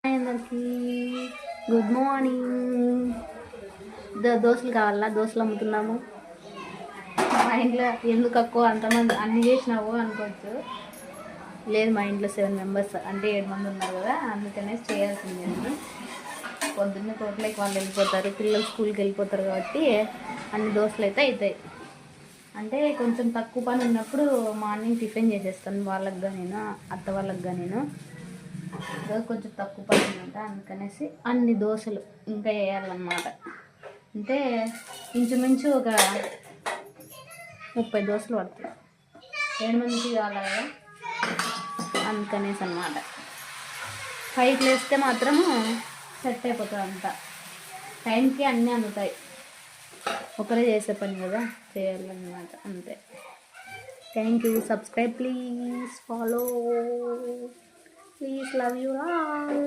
అందరికి good morning. దోశలు కావాలా? దోశలు అమ్ముతున్నాము. మా ఇంట్లో ఎందుకు అక్కో అంతమంది అన్ని చేసినావు అనుకోవచ్చు. లేదు, మా ఇంట్లో 7 మెంబర్స్ అంటే 7 మంది ఉన్నారు కదా, అందుకనేసి చేయాల్సింది అండి. పొద్దున్నే తోటలోకి వాళ్ళు వెళ్ళిపోతారు, పిల్లలు స్కూల్కి వెళ్ళిపోతారు కాబట్టి అన్ని దోశలు అయితే అవుతాయి. అంటే కొంచెం తక్కువ పని ఉన్నప్పుడు మార్నింగ్ టిఫిన్ చేసేస్తాను వాళ్ళకి నేను, అత్త వాళ్ళకి నేను. కొంచెం తక్కువ పని అనమాట, అందుకనేసి అన్ని దోశలు ఇంకా వేయాలన్నమాట. అంటే ఇంచుమించు ఒక 30 దోశలు పడతాయి. 7 మందికి కావాలి కదా, అందుకనేసి అనమాట. 5కి లేస్తే మాత్రము సెట్ అయిపోతుంది అంతా, టైంకి అన్నీ అందుతాయి. ఒకరే చేసే పని కదా, చేయాలన్నమాట అంతే. Thank you. Subscribe please, follow please, love you all.